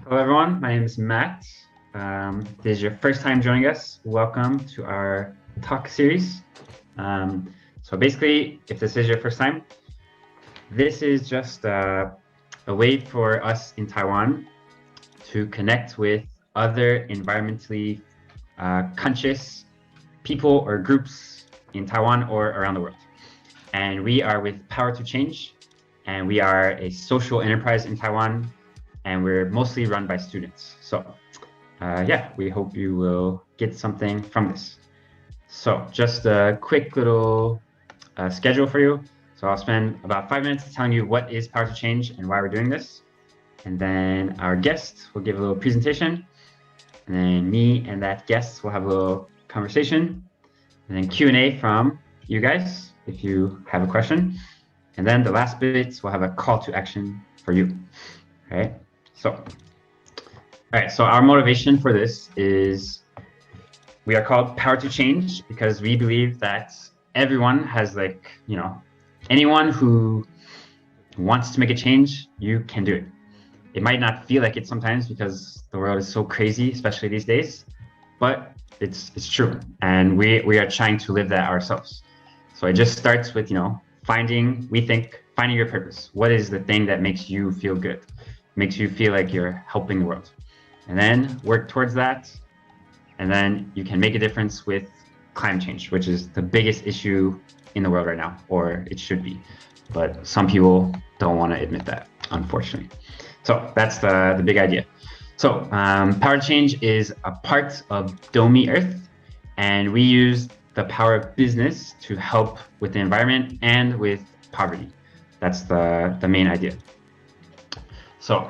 Hello, everyone. My name is Matt. This is your first time joining us. Welcome to our talk series. So basically, if this is your first time, this is just a way for us in Taiwan to connect with other environmentally conscious people or groups in Taiwan or around the world. And we are with Power to Change, and we are a social enterprise in Taiwan, and we're mostly run by students. So yeah, we hope you will get something from this. So just a quick little schedule for you. So I'll spend about 5 minutes telling you what is Power to Change and why we're doing this. And then our guest will give a little presentation. And then me and that guest will have a little conversation. And then Q&A from you guys if you have a question. And then the last bit, we'll have a call to action for you. All right. So our motivation for this is we are called Power to Change because we believe that everyone has anyone who wants to make a change, you can do it. It might not feel like it sometimes because the world is so crazy, especially these days, but it's true. And we are trying to live that ourselves. So it just starts with, finding your purpose. What is the thing that makes you feel good? Makes you feel like you're helping the world, and then work towards that. And then you can make a difference with climate change, which is the biggest issue in the world right now, or it should be. But some people don't want to admit that, unfortunately. So that's the big idea. So Power Change is a part of DOMI Earth, and we use the power of business to help with the environment and with poverty. That's the main idea. So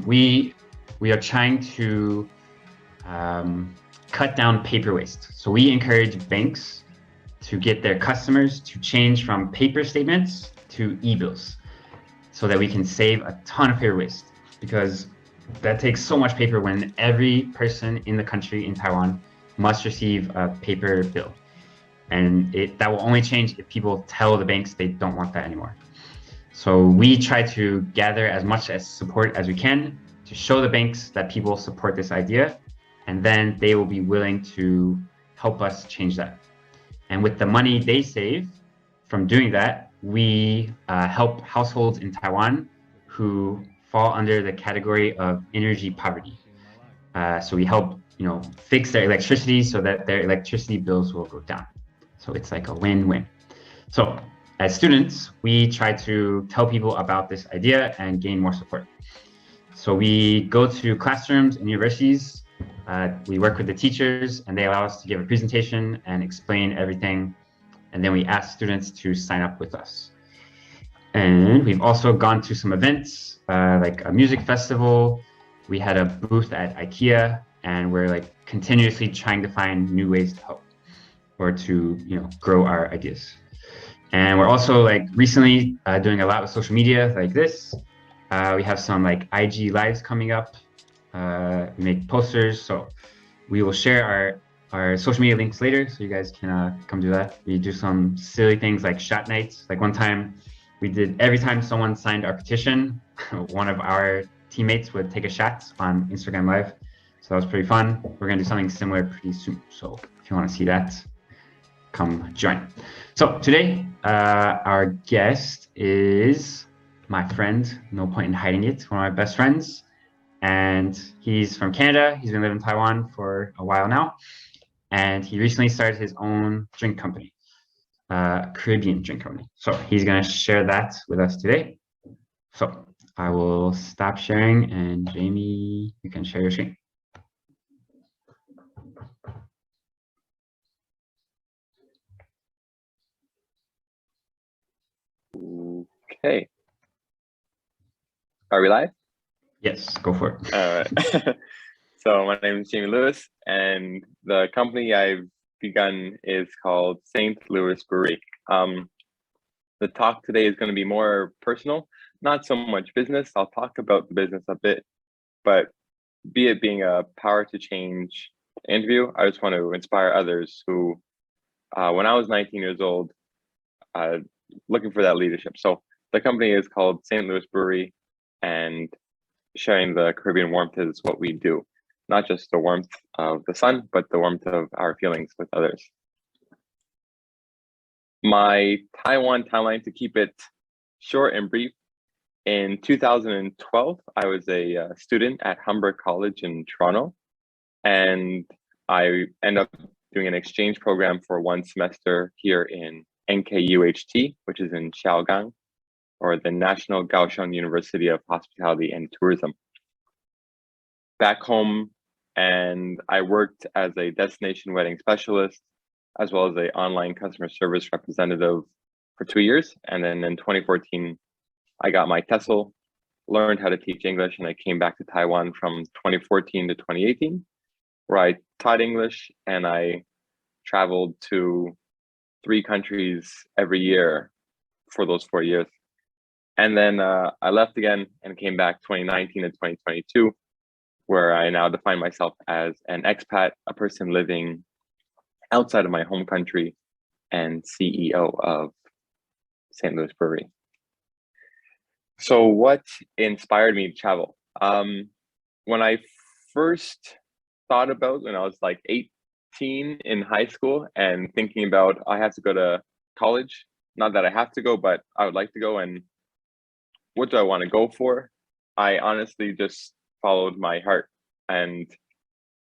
we are trying to cut down paper waste. So we encourage banks to get their customers to change from paper statements to e-bills so that we can save a ton of paper waste, because that takes so much paper when every person in the country in Taiwan must receive a paper bill. And that will only change if people tell the banks they don't want that anymore. So we try to gather as much support as we can to show the banks that people support this idea, and then they will be willing to help us change that. And with the money they save from doing that, we help households in Taiwan who fall under the category of energy poverty. So we help, fix their electricity so that their electricity bills will go down. So it's like a win-win. So as students, we try to tell people about this idea and gain more support. So we go to classrooms and universities. We work with the teachers, and they allow us to give a presentation and explain everything. And then we ask students to sign up with us. And we've also gone to some events, like a music festival. We had a booth at IKEA, and we're continuously trying to find new ways to help or to grow our ideas. And we're also recently doing a lot with social media like this. We have some IG lives coming up. We make posters, so we will share our social media links later, so you guys can come do that. We do some silly things like shot nights. Like one time we did, every time someone signed our petition, one of our teammates would take a shot on Instagram Live. So that was pretty fun. We're gonna do something similar pretty soon. So if you wanna see that, come join. So today, our guest is my friend, no point in hiding it, one of my best friends. And he's from Canada. He's been living in Taiwan for a while now. And he recently started his own drink company, Caribbean drink company. So he's gonna share that with us today. So I will stop sharing, and Jamie, you can share your screen. Okay. Are we live? Yes, go for it. All right. So my name is Jamie Lewis, and the company I've begun is called St. Louis Brewery. The talk today is going to be more personal, not so much business. I'll talk about the business a bit, but be it being a Power to Change interview, I just want to inspire others who, when I was 19 years old, looking for that leadership. So the company is called St. Louis Brewery, and sharing the Caribbean warmth is what we do. Not just the warmth of the sun, but the warmth of our feelings with others. My Taiwan timeline, to keep it short and brief, in 2012, I was a student at Humber College in Toronto, and I ended up doing an exchange program for 1 semester here in NKUHT, which is in Xiaogang, or the National Kaohsiung University of Hospitality and Tourism. Back home, and I worked as a destination wedding specialist, as well as an online customer service representative for 2 years. And then in 2014, I got my TESOL, learned how to teach English, and I came back to Taiwan from 2014 to 2018, where I taught English and I traveled to 3 countries every year for those 4 years. And then I left again and came back 2019 and 2022, where I now define myself as an expat, a person living outside of my home country, and CEO of St. Louis Brewery. So what inspired me to travel? When I first thought about, when I was like 18 in high school and thinking about, I have to go to college, not that I have to go, but I would like to go, and what do I want to go for? I honestly just followed my heart and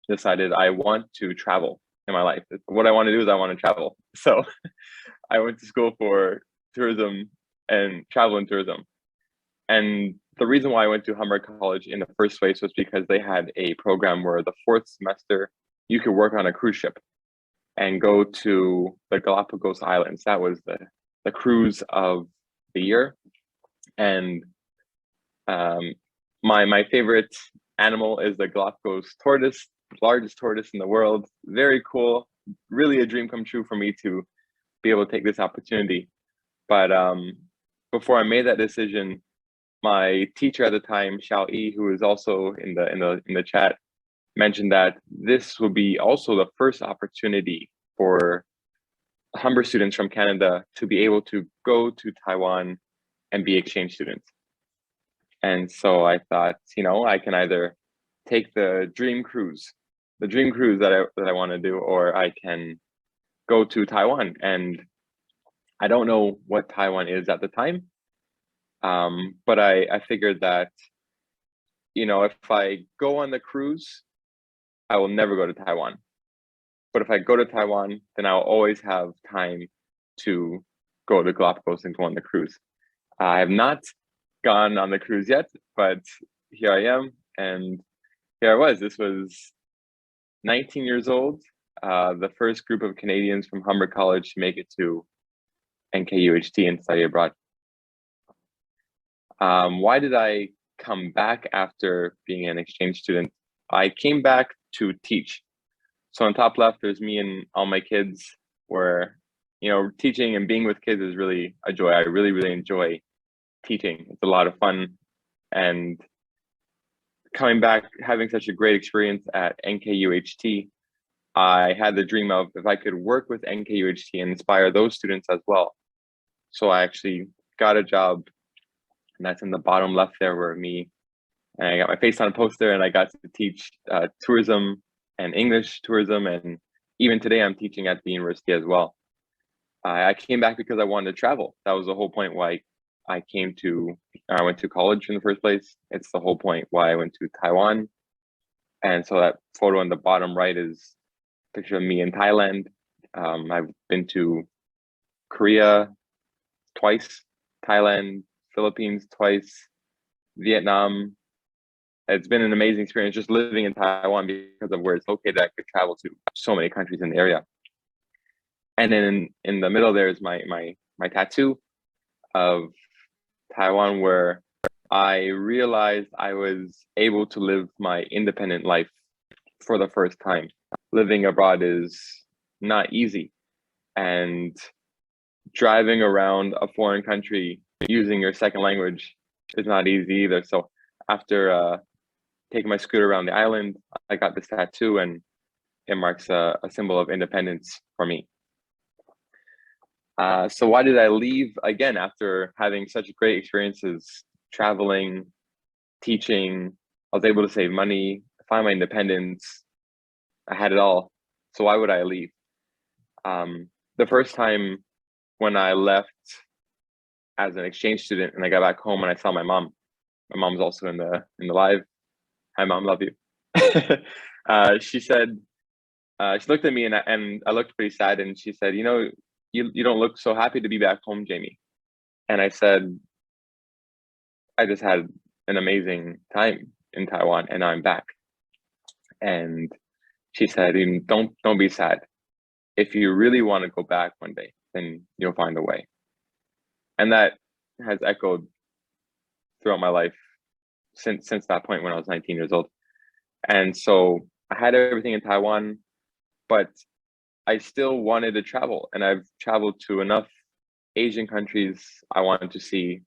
decided I want to travel in my life. What I want to do is I want to travel. So I went to school for tourism and travel and tourism. And the reason why I went to Humber College in the first place was because they had a program where the 4th semester you could work on a cruise ship and go to the Galapagos Islands. That was the cruise of the year. And my favorite animal is the Galapagos tortoise, largest tortoise in the world. Very cool. Really a dream come true for me to be able to take this opportunity. But before I made that decision, my teacher at the time, Xiao Yi, who is also in the chat, mentioned that this will be also the first opportunity for Humber students from Canada to be able to go to Taiwan and be exchange students. And so I thought, I can either take the dream cruise that I want to do, or I can go to Taiwan. And I don't know what Taiwan is at the time, but I figured that, if I go on the cruise, I will never go to Taiwan. But if I go to Taiwan, then I'll always have time to go to Galapagos and go on the cruise. I have not gone on the cruise yet, but here I am, and here I was. This was 19 years old, the first group of Canadians from Humber College to make it to NKUHT and study abroad. Why did I come back after being an exchange student? I came back to teach. So on top left, there's me and all my kids, where, teaching and being with kids is really a joy. I really, really enjoy teaching. It's a lot of fun. And coming back, having such a great experience at NKUHT, I had the dream of if I could work with NKUHT and inspire those students as well. So I actually got a job, and that's in the bottom left there, where and I got my face on a poster, and I got to teach tourism and English tourism. And even today I'm teaching at the university as well. I came back because I wanted to travel. That was the whole point why I went to college in the first place. It's the whole point why I went to Taiwan. And so that photo on the bottom right is a picture of me in Thailand. I've been to Korea twice, Thailand, Philippines twice, Vietnam. It's been an amazing experience just living in Taiwan because of where it's located. I could travel to so many countries in the area. And then in the middle there is my tattoo of Taiwan, where I realized I was able to live my independent life for the first time. Living abroad is not easy, and driving around a foreign country using your second language is not easy either. So after taking my scooter around the island, I got this tattoo, and it marks a symbol of independence for me. So why did I leave again after having such great experiences traveling, teaching. I was able to save money, find my independence. I had it all. So why would I leave? The first time when I left as an exchange student and I got back home and I saw my mom's also in the live. Hi, Mom, love you. She said, she looked at me and I looked pretty sad, and she said, you know, you don't look so happy to be back home, Jamie. And I said, I just had an amazing time in Taiwan and now I'm back. And she said, don't be sad. If you really want to go back one day, then you'll find a way. And that has echoed throughout my life since that point when I was 19 years old. And so I had everything in Taiwan, but I still wanted to travel, and I've traveled to enough Asian countries. I wanted to see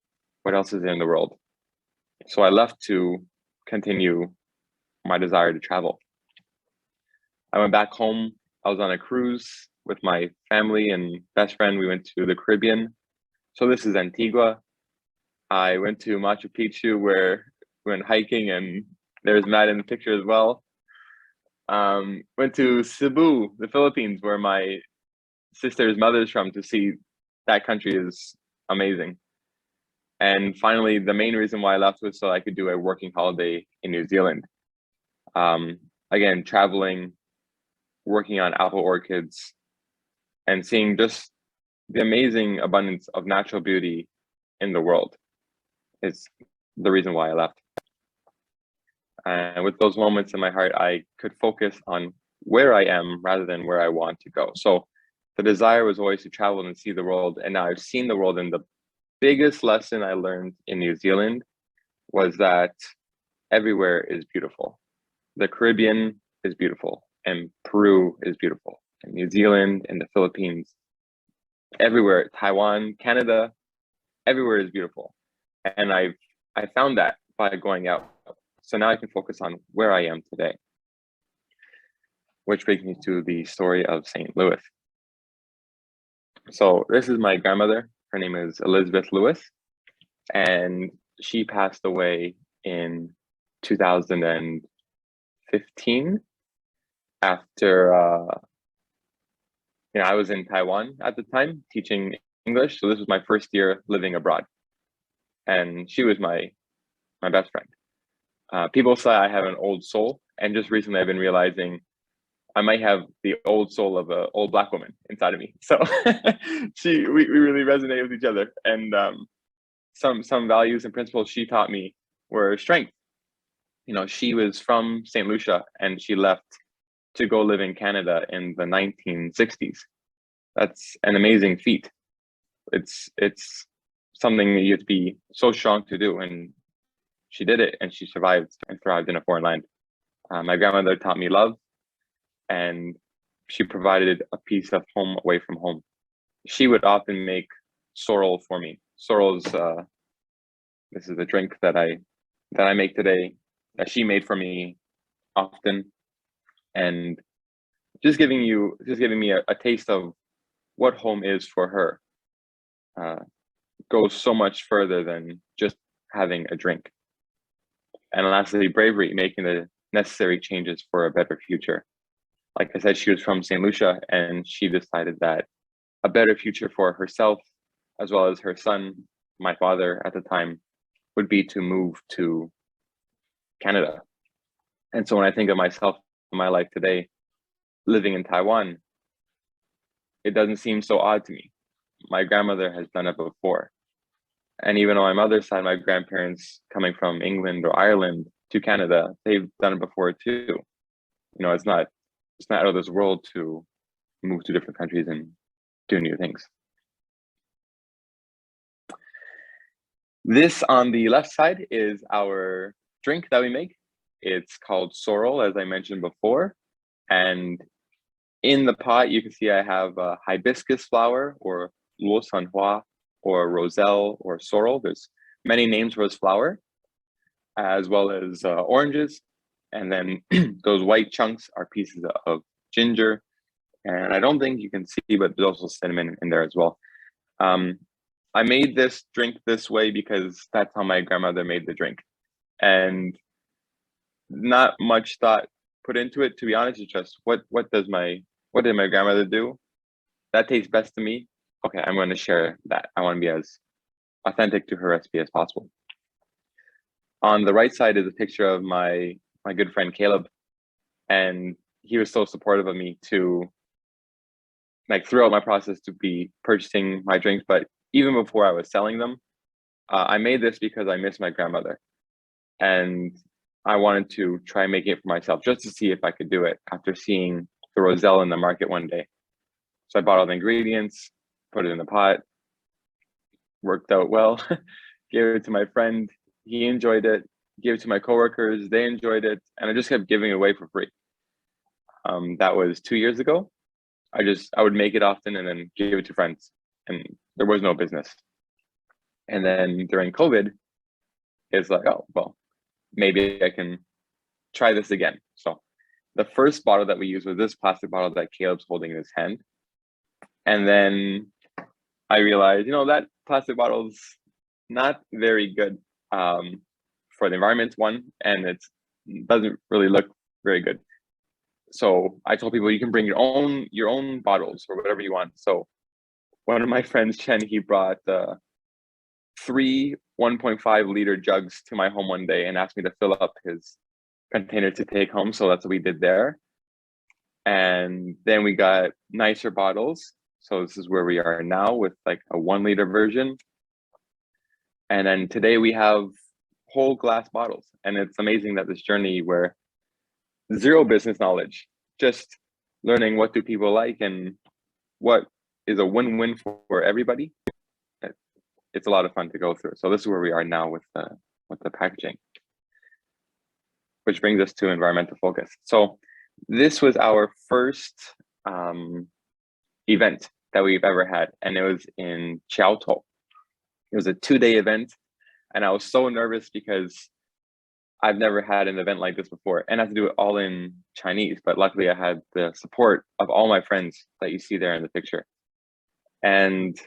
what else is in the world. So I left to continue my desire to travel. I went back home. I was on a cruise with my family and best friend. We went to the Caribbean. So this is Antigua. I went to Machu Picchu, where we went hiking, and there's Matt in the picture as well. Went to Cebu, the Philippines, where my sister's mother is from, to see that country is amazing. And finally, the main reason why I left was so I could do a working holiday in New Zealand. Again, traveling, working on apple orchids, and seeing just the amazing abundance of natural beauty in the world is the reason why I left. And with those moments in my heart, I could focus on where I am rather than where I want to go. So the desire was always to travel and see the world. And now I've seen the world, and the biggest lesson I learned in New Zealand was that everywhere is beautiful. The Caribbean is beautiful, and Peru is beautiful, and New Zealand and the Philippines, everywhere, Taiwan, Canada, everywhere is beautiful. And I found that by going out. So now I can focus on where I am today, which brings me to the story of St. Louis. So this is my grandmother. Her name is Elizabeth Lewis, and she passed away in 2015 after, I was in Taiwan at the time teaching English. So this was my first year living abroad, and she was my best friend. People say I have an old soul, and just recently I've been realizing I might have the old soul of an old Black woman inside of me. So we really resonate with each other. And some values and principles she taught me were strength. She was from St. Lucia, and she left to go live in Canada in the 1960s. That's an amazing feat. It's something that you have to be so strong to do, and she did it, and she survived and thrived in a foreign land. My grandmother taught me love, and she provided a piece of home away from home. She would often make sorrel for me. Sorrel's this is a drink that I make today, that she made for me often, and just giving me a taste of what home is for her goes so much further than just having a drink. And lastly, bravery, making the necessary changes for a better future. Like I said, she was from St. Lucia, and she decided that a better future for herself, as well as her son, my father at the time, would be to move to Canada. And so when I think of myself in my life today, living in Taiwan, it doesn't seem so odd to me. My grandmother has done it before. And even on my mother's side, my grandparents coming from England or Ireland to Canada, they've done it before too. It's not out of this world to move to different countries and do new things. This on the left side is our drink that we make. It's called sorrel, as I mentioned before. And in the pot, you can see I have hibiscus flower, or luo sanhua, or roselle, or sorrel. There's many names for this flower, as well as oranges. And then those white chunks are pieces of ginger. And I don't think you can see, but there's also cinnamon in there as well. I made this drink this way because that's how my grandmother made the drink. and not much thought put into it, to be honest. It's just what did my grandmother do that tastes best to me? Okay, I'm going to share that. I want to be as authentic to her recipe as possible. On the right side is a picture of my good friend Caleb, and he was so supportive of me to, like, throughout my process, to be purchasing my drinks. But even before I was selling them, I made this because I miss my grandmother, and I wanted to try making it for myself just to see if I could do it after seeing the roselle in the market one day. So I bought all the ingredients, put it in the pot, worked out well, gave it to my friend. He enjoyed it, gave it to my coworkers, they enjoyed it, and I just kept giving it away for free. That was 2 years ago. I would make it often and then give it to friends, and there was no business. And then during COVID, it's like, oh, well, maybe I can try this again. So the first bottle that we used was this plastic bottle that Caleb's holding in his hand. And then I realized, that plastic bottle's not very good for the environment, one, and it doesn't really look very good. So I told people, you can bring your own bottles or whatever you want. So one of my friends, Chen, he brought 3 1.5 liter jugs to my home one day and asked me to fill up his container to take home. So that's what we did there. And then we got nicer bottles. So this is where we are now with like a 1 liter version. And then today we have whole glass bottles. And it's amazing that this journey where zero business knowledge, just learning what do people like and what is a win-win for everybody. It's a lot of fun to go through. So this is where we are now with the packaging, which brings us to environmental focus. So this was our first event that we've ever had, and it was in Chiaotou. It was a 2-day event, and I was so nervous because I've never had an event like this before, and I had to do it all in Chinese, but luckily I had the support of all my friends that you see there in the picture. And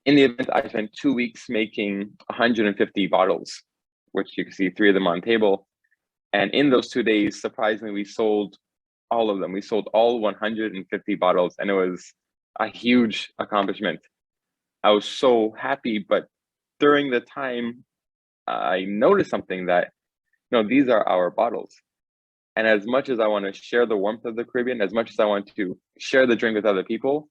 in the event, I spent 2 weeks making 150 bottles, which you can see 3 of them on table. And in those 2 days, surprisingly, we sold all of them. We sold all 150 bottles, and it was a huge accomplishment. I was so happy, but during the time, I noticed something that, these are our bottles. And as much as I want to share the warmth of the Caribbean, as much as I want to share the drink with other people,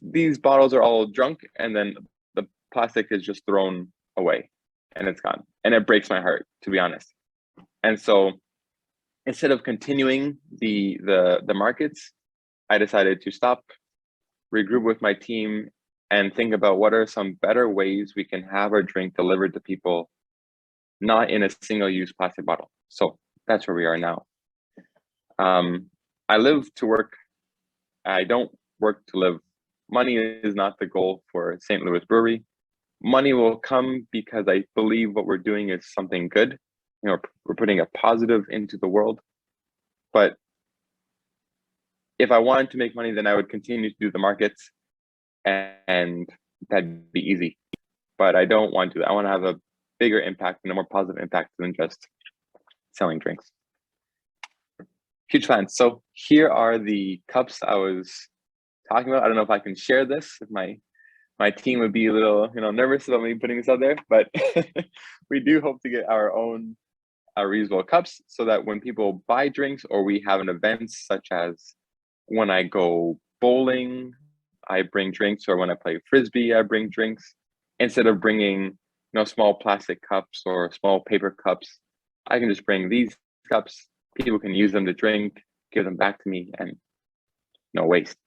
these bottles are all drunk, and then the plastic is just thrown away and it's gone. And it breaks my heart, to be honest. And so instead of continuing the markets, I decided to stop, regroup with my team, and think about what are some better ways we can have our drink delivered to people, not in a single-use plastic bottle. So that's where we are now. I live to work. I don't work to live. Money is not the goal for St. Louis Brewery. Money will come because I believe what we're doing is something good. We're putting a positive into the world. But if I wanted to make money, then I would continue to do the markets, and that'd be easy. But I don't want to. I want to have a bigger impact and a more positive impact than just selling drinks. Huge plans. So here are the cups I was talking about. I don't know if I can share this. If my team would be a little, nervous about me putting this out there, but we do hope to get our own reusable cups so that when people buy drinks or we have an event, such as when I go bowling, I bring drinks, or when I play Frisbee, I bring drinks. Instead of bringing, small plastic cups or small paper cups, I can just bring these cups. People can use them to drink, give them back to me, and no waste.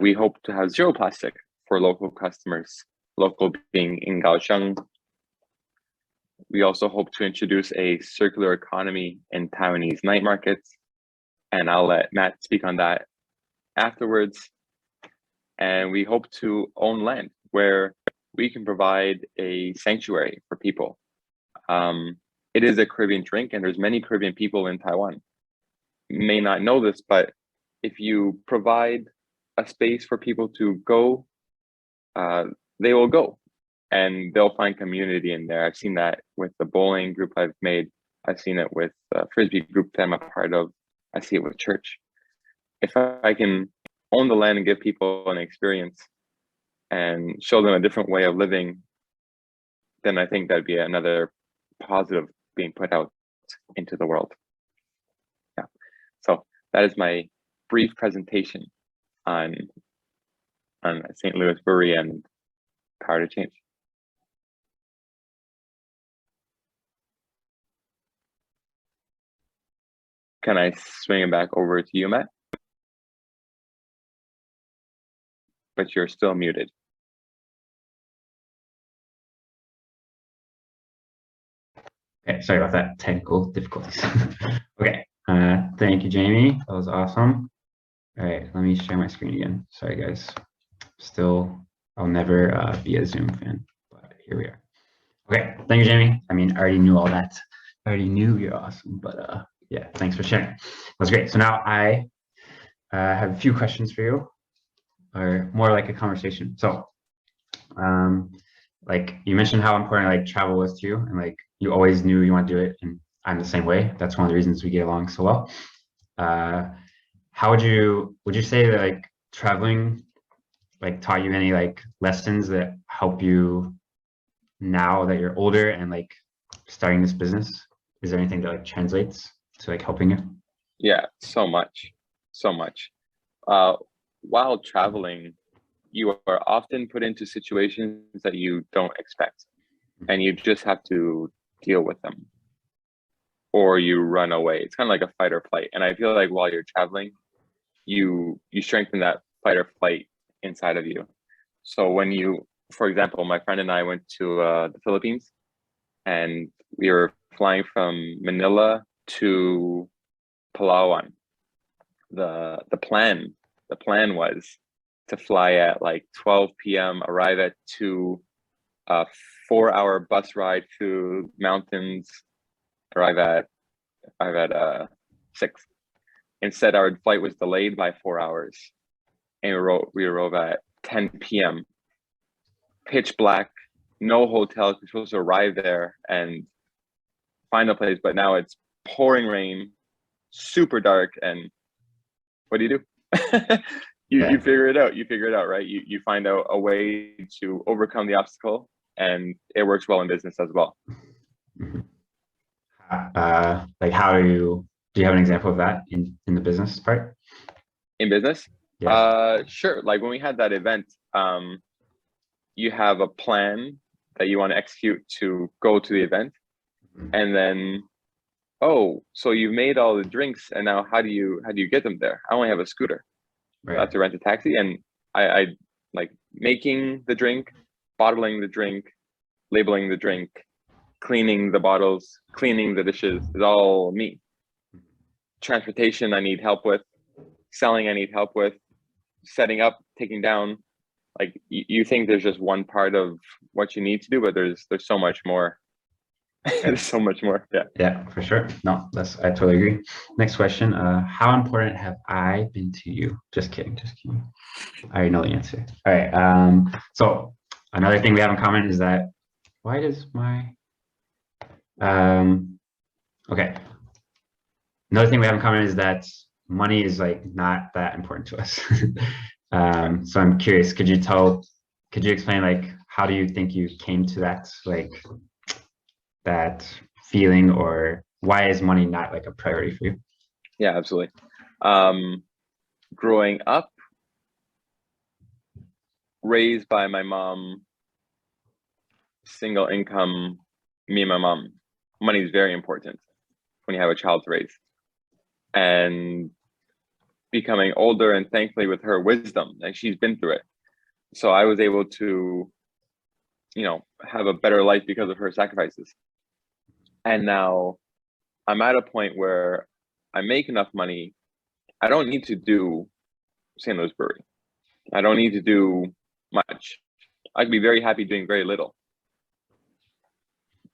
We hope to have zero plastic for local customers, local being in Kaohsiung. We also hope to introduce a circular economy in Taiwanese night markets, and I'll let Matt speak on that afterwards. And we hope to own land where we can provide a sanctuary for people. It is a Caribbean drink, and there's many Caribbean people in Taiwan. You may not know this, but if you provide a space for people to go, they will go. and they'll find community in there. I've seen that with the bowling group I've made. I've seen it with the Frisbee group that I'm a part of. I see it with church. If I can own the land and give people an experience and show them a different way of living, then I think that'd be another positive being put out into the world. Yeah. So that is my brief presentation on St. Louis Brewery and Power to Change. Can I swing it back over to you, Matt? But you're still muted. Okay, sorry about that, technical difficulties. Okay, thank you, Jamie. That was awesome. All right, let me share my screen again. Sorry, guys. Still, I'll never be a Zoom fan, but here we are. Okay, thank you, Jamie. I mean, I already knew all that. I already knew you're awesome, but yeah, thanks for sharing. That's great. So now I have a few questions for you, or more like a conversation. So, like you mentioned how important like travel was to you, and like you always knew you want to do it, and I'm the same way. That's one of the reasons we get along so well. How would you say that like traveling like taught you any like lessons that help you now that you're older and like starting this business? Is there anything that like translates to like helping you? Yeah, so much. While traveling, you are often put into situations that you don't expect, and you just have to deal with them, or you run away. It's kind of like a fight or flight. And I feel like while you're traveling, you strengthen that fight or flight inside of you. So when you, for example, my friend and I went to the Philippines, and we were flying from Manila to Palawan. The plan was to fly at like 12 p.m., arrive at 2, a 4-hour bus ride through mountains, arrive at 6. Instead, our flight was delayed by 4 hours, and we arrived at 10 p.m. Pitch black, no hotel. We're supposed to arrive there and find a place, but now it's pouring rain, super dark, and what do? You figure it out. You figure it out, right? You find out a way to overcome the obstacle, and it works well in business as well. Like how do you have an example of that in the business part? In business? Yeah. Sure. Like when we had that event, you have a plan that you want to execute to go to the event, and then, oh, so you made all the drinks, and now how do you get them there? I only have a scooter. Right. I have to rent a taxi, and I like making the drink, bottling the drink, labeling the drink, cleaning the bottles, cleaning the dishes is all me. Transportation I need help with, selling I need help with, setting up, taking down. Like you think there's just one part of what you need to do, but there's so much more. There's so much more. Yeah, for sure. No, I totally agree. Next question. How important have I been to you? Just kidding. I already know the answer. All right. So another thing we have in common is that why does my okay. Another thing we have in common is that money is like not that important to us. So I'm curious, could you explain like how do you think you came to that like that feeling, or why is money not like a priority for you? Yeah, absolutely. Growing up, raised by my mom, single income, me and my mom, money is very important when you have a child to raise. And becoming older, and thankfully with her wisdom, like she's been through it. So I was able to, have a better life because of her sacrifices. And now I'm at a point where I make enough money. I don't need to do St. Louis Brewery. I don't need to do much. I could be very happy doing very little.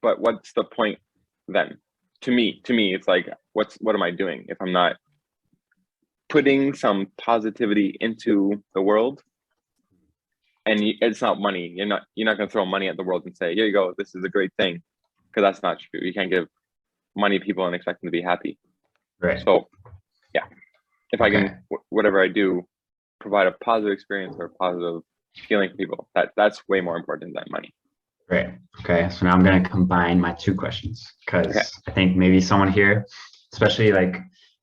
But what's the point then? To me, it's like, what am I doing if I'm not putting some positivity into the world? it's not money. You're not going to throw money at the world and say, here you go, this is a great thing, because that's not true. You can't give money to people and expect them to be happy. Right. So yeah, if I can, whatever I do, provide a positive experience or a positive feeling for people, that's way more important than money. Right. Okay. So now I'm going to combine my two questions, because I think maybe someone here, especially like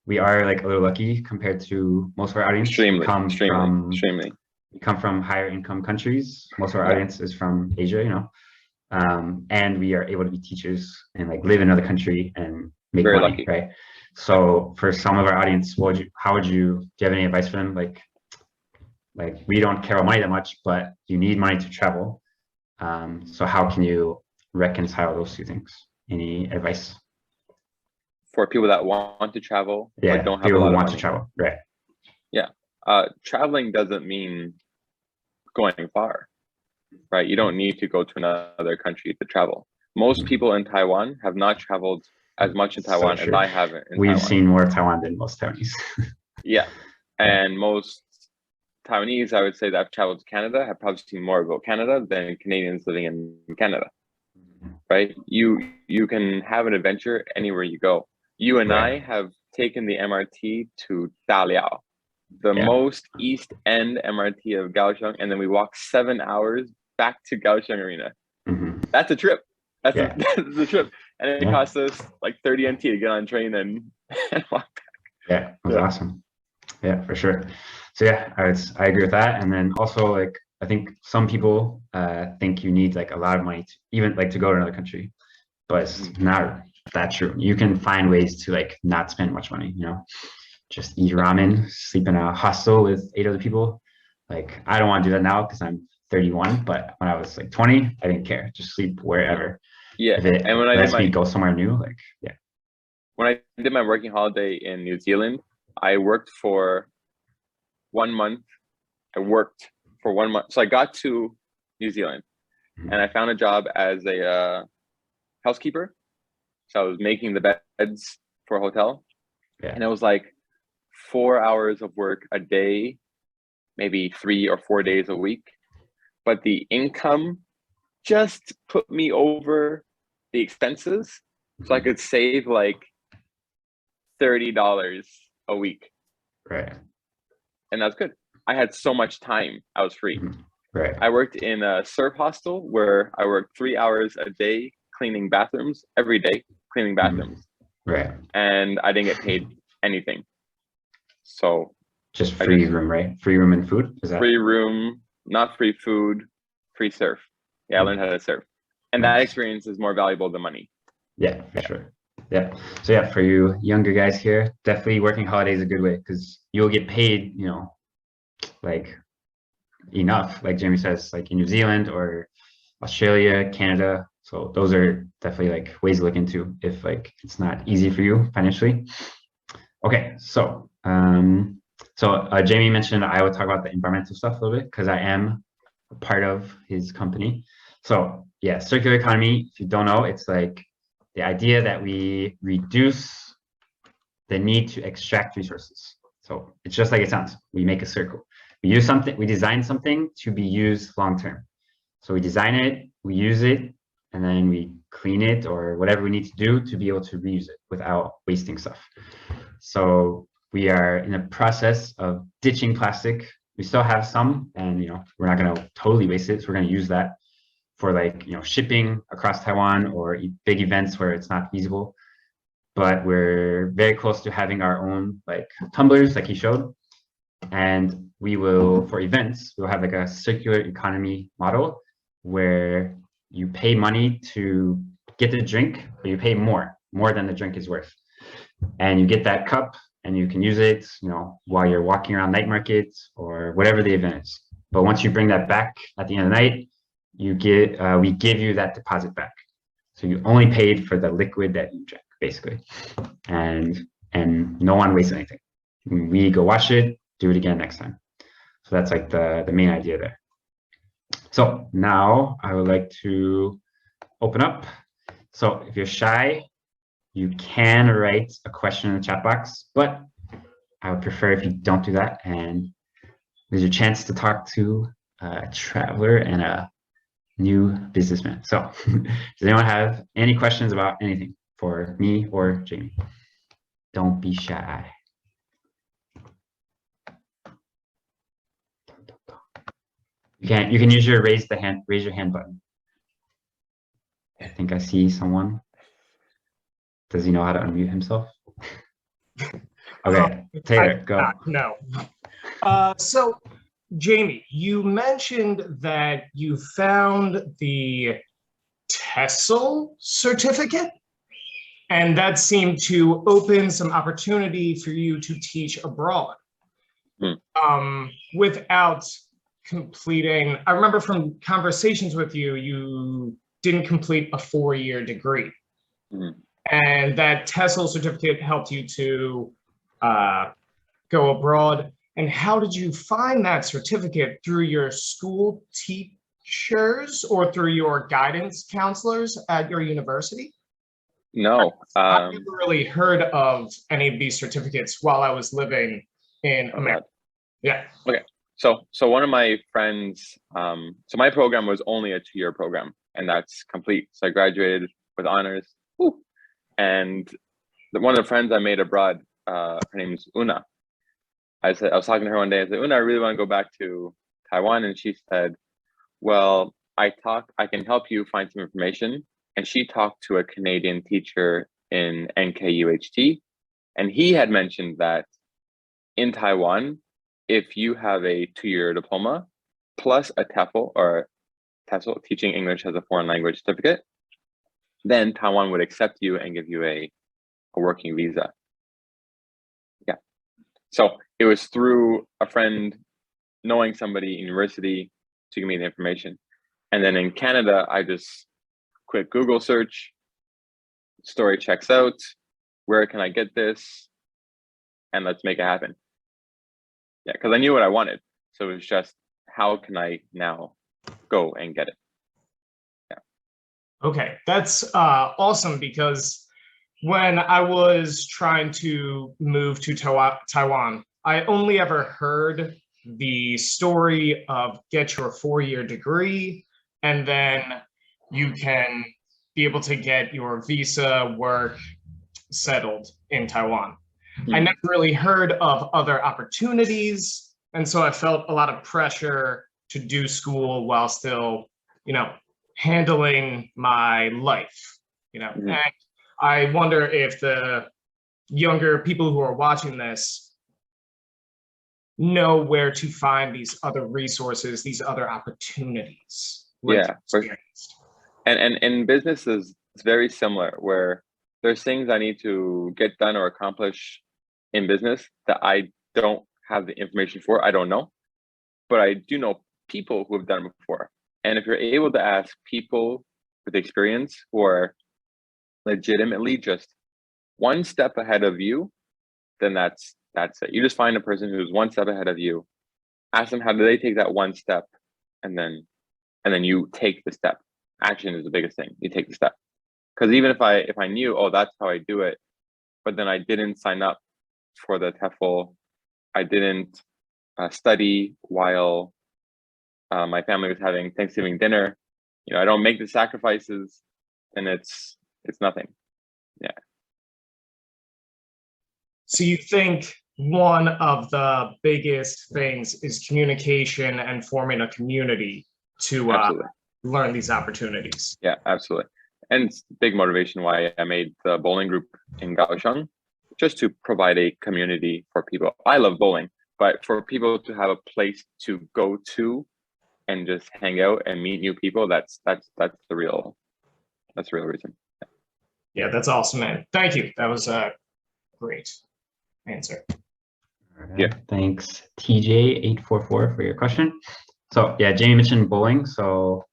we are like a little lucky compared to most of our audience. Extremely. We come from higher income countries. Most of our audience is from Asia, you know, and we are able to be teachers and like live in another country and make Very money, lucky. right? So for some of our audience, do you have any advice for them? Like we don't care about money that much, but you need money to travel. So how can you reconcile those two things? Any advice? For people that want to travel, but don't have people a lot who of want money. to travel, right? Yeah. Traveling doesn't mean going far, right? You don't need to go to another country to travel. Most people in Taiwan have not traveled as much in Taiwan as I have in Taiwan. We've seen more of Taiwan than most Taiwanese. Yeah. And most Taiwanese, I would say, that have traveled to Canada have probably seen more about Canada than Canadians living in Canada, right? You can have an adventure anywhere you go. You and I have taken the MRT to Daliao, the most east end MRT of Kaohsiung, and then we walked 7 hours back to Kaohsiung Arena. That's a trip. That's a trip. And it cost us like 30 NT to get on train and walk back. Yeah, it was awesome. Yeah, for sure. So yeah, I agree with that. And then also, like, I think some people think you need like a lot of money to even like to go to another country, but it's not that true. You can find ways to like not spend much money, you know, just eat ramen, sleep in a hostel with 8 other people. Like, I don't want to do that now because I'm 31, but when I was like 20, I didn't care. Just sleep wherever. Yeah. If it and when lets me go somewhere new, like, when I did my working holiday in New Zealand, I worked for 1 month. So I got to New Zealand and I found a job as a housekeeper. So I was making the beds for a hotel. And it was like 4 hours of work a day, maybe 3 or 4 days a week. But the income just put me over the expenses. So I could save like $30 a week. Right. And that's good. I had so much time. I was free. Right. I worked in a surf hostel where I worked 3 hours a day cleaning bathrooms, every day cleaning bathrooms. Right. And I didn't get paid anything. So just free room, right? Free room and food? Is that free room, not free food, free surf. Yeah, I learned how to surf. And that experience is more valuable than money. Yeah, for sure. Yeah. So yeah, for you younger guys here, definitely working holiday is a good way because you'll get paid, you know, like enough, like Jamie says, like in New Zealand or Australia, Canada. So those are definitely like ways to look into if like it's not easy for you financially. Okay, so Jamie mentioned I would talk about the environmental stuff a little bit because I am a part of his company. So yeah, circular economy, if you don't know, it's like the idea that we reduce the need to extract resources. So it's just like it sounds. We make a circle. We use something, we design something to be used long-term. So we design it, we use it, and then we clean it or whatever we need to do to be able to reuse it without wasting stuff. So we are in a process of ditching plastic. We still have some, and you know, we're not going to totally waste it. So we're going to use that for like, you know, shipping across Taiwan or big events where it's not feasible. But we're very close to having our own like tumblers, like he showed. And we will, for events, we'll have like a circular economy model where you pay money to get the drink, but you pay more than the drink is worth. And you get that cup and you can use it, you know, while you're walking around night markets or whatever the event is. But once you bring that back at the end of the night, you get, we give you that deposit back. So you only paid for the liquid that you drank, basically. And no one wastes anything. We go wash it, do it again next time. So that's like the main idea there. So now I would like to open up. So if you're shy, you can write a question in the chat box, but I would prefer if you don't do that. And there's your chance to talk to a traveler, and a new businessman. So does anyone have any questions about anything for me or Jamie? Don't be shy. You can use your raise your hand button. I think I see someone. Does he know how to unmute himself? Okay, Taylor, go. No. So, Jamie, you mentioned that you found the TESOL certificate, and that seemed to open some opportunity for you to teach abroad. Without completing, I remember from conversations with you, you didn't complete a 4-year degree. And that TESOL certificate helped you to go abroad. And how did you find that certificate? Through your school teachers or through your guidance counselors at your university? No. I've never really heard of any of these certificates while I was living in America. Yeah. Okay. So one of my friends, so my program was only a 2-year program, and that's complete. So I graduated with honors. Woo. And one of the friends I made abroad, her name is Una. I was talking to her one day. I said, Una, I really want to go back to Taiwan. And she said, well, I can help you find some information. And she talked to a Canadian teacher in NKUHT. And he had mentioned that in Taiwan, if you have a 2-year diploma plus a TEFL or TESOL, teaching English as a foreign language certificate, then Taiwan would accept you and give you a working visa. Yeah. So it was through a friend knowing somebody in university to give me the information. And then in Canada, I just quick Google search, story checks out, where can I get this? And let's make it happen. Yeah, because I knew what I wanted. So it was just, how can I now go and get it? Okay, that's awesome, because when I was trying to move to Taiwan, I only ever heard the story of get your 4-year degree, and then you can be able to get your visa work settled in Taiwan. I never really heard of other opportunities, and so I felt a lot of pressure to do school while still, handling my life, And I wonder if the younger people who are watching this know where to find these other resources, these other opportunities. Yeah, and in businesses, it's very similar, where there's things I need to get done or accomplish in business that I don't have the information for. I don't know, but I do know people who have done it before. And if you're able to ask people with experience who are legitimately just one step ahead of you, then that's it. You just find a person who's one step ahead of you, ask them how do they take that one step, and then you take the step. Action is the biggest thing. You take the step. Because even if I knew, oh, that's how I do it, but then I didn't sign up for the TEFL, I didn't study while my family was having Thanksgiving dinner, I don't make the sacrifices, and it's nothing. Yeah. So you think one of the biggest things is communication and forming a community to learn these opportunities? Yeah, absolutely. And it's a big motivation why I made the bowling group in Kaohsiung, just to provide a community for people. I love bowling, but for people to have a place to go to and just hang out and meet new people, that's the real reason. Yeah, that's awesome, man. Thank you. That was a great answer. Right. Yeah. Thanks, TJ844, for your question. So yeah, Jamie mentioned bowling. So,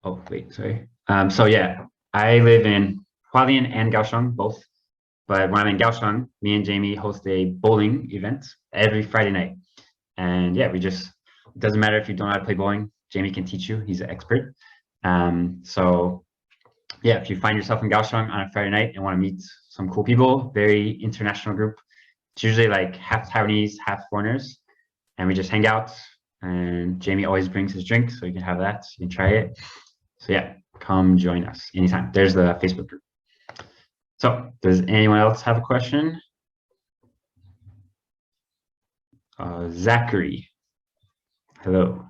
oh wait, sorry. So yeah, I live in Hualien and Kaohsiung both. But when I'm in Kaohsiung, me and Jamie host a bowling event every Friday night. And yeah, it doesn't matter if you don't know how to play bowling, Jamie can teach you. He's an expert. So yeah, if you find yourself in Kaohsiung on a Friday night and want to meet some cool people, very international group. It's usually like half Taiwanese, half foreigners. And we just hang out, And Jamie always brings his drink, so you can have that. You can try it. So yeah, come join us anytime. There's the Facebook group. So does anyone else have a question? Zachary, hello.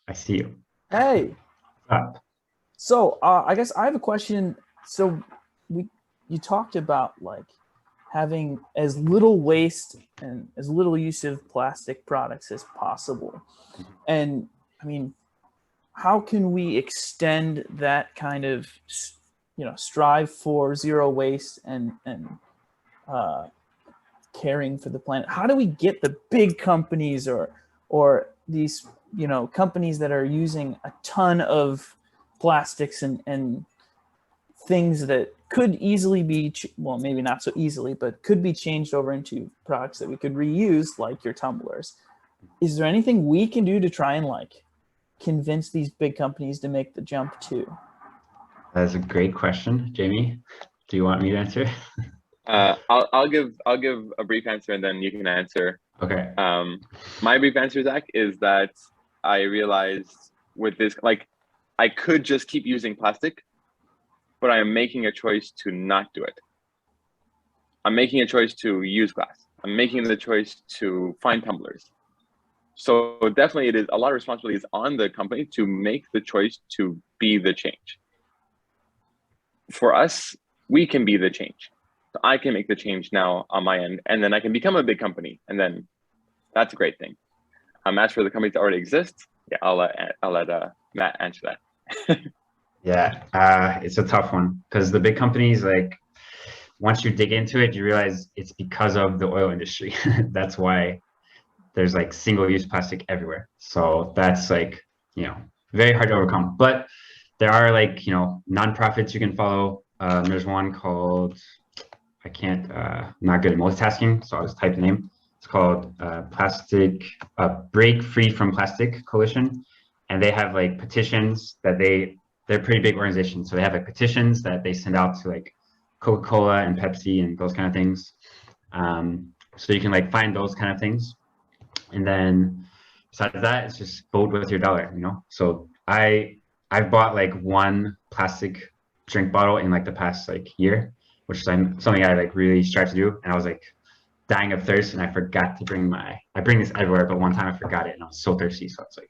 I see you. Hey. What's up? So I guess I have a question. So you talked about like having as little waste and as little use of plastic products as possible. And I mean, how can we extend that kind of, strive for zero waste and caring for the planet? How do we get the big companies or these, companies that are using a ton of plastics and things that could easily be, well, maybe not so easily, but could be changed over into products that we could reuse, like your tumblers? Is there anything we can do to try and like convince these big companies to make the jump too? That's a great question. Jamie, do you want me to answer? I'll give a brief answer and then you can answer. Okay. My brief answer, Zach, is that I realized with this, like, I could just keep using plastic, but I am making a choice to not do it. I'm making a choice to use glass. I'm making the choice to find tumblers. So definitely it is a lot of responsibility is on the company to make the choice to be the change. For us, we can be the change. So I can make the change now on my end, and then I can become a big company, and then that's a great thing. As for the companies that already exist, yeah, I'll let Matt answer that. Yeah, it's a tough one because the big companies, like, once you dig into it, you realize it's because of the oil industry. That's why there's like single-use plastic everywhere. So that's like, very hard to overcome. But there are like, nonprofits you can follow. There's one called, not good at multitasking, so I'll just type the name. It's called Break Free from Plastic Coalition. And they have like petitions that they're a pretty big organization. So they have like petitions that they send out to like Coca-Cola and Pepsi and those kind of things. So you can like find those kind of things. And then besides that, it's just vote with your dollar, So I've bought like one plastic drink bottle in like the past like year, which is something I like really strive to do. And I was like dying of thirst and I forgot to I bring this everywhere, but one time I forgot it and I was so thirsty. So it's like,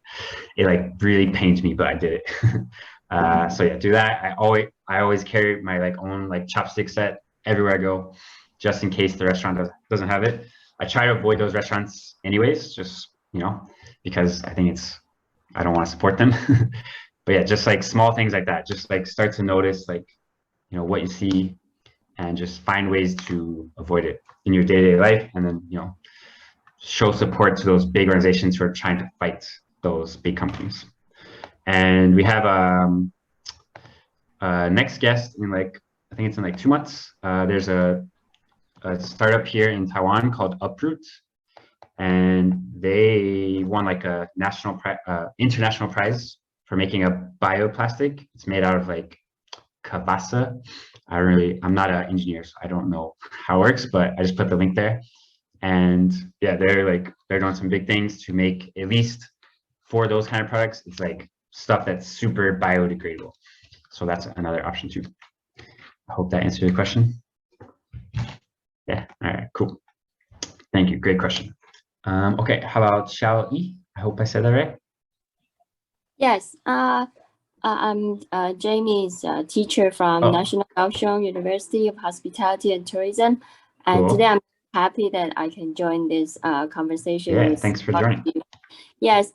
it like really pains me, but I did it. So yeah, do that. I always carry my like own like chopstick set everywhere I go, just in case the restaurant doesn't have it. I try to avoid those restaurants anyways, just, because I think I don't want to support them. But yeah, just like small things like that, just like start to notice like, what you see and just find ways to avoid it in your day-to-day life. And then, show support to those big organizations who are trying to fight those big companies. And we have next guest in like, I think it's in like 2 months. There's a startup here in Taiwan called Uproot, and they won like a international prize for making a bioplastic. It's made out of like kavasa. I'm not an engineer, so I don't know how it works, but I just put the link there. And yeah, they're doing some big things to make, at least for those kind of products, it's like stuff that's super biodegradable. So that's another option too. I hope that answered your question. Yeah, all right, cool. Thank you, great question. Okay, how about Xiao Yi? I hope I said that right. Yes, I'm Jamie's teacher from National Kaohsiung University of Hospitality and Tourism. And today I'm happy that I can join this conversation. Yeah, thanks for joining. Yes,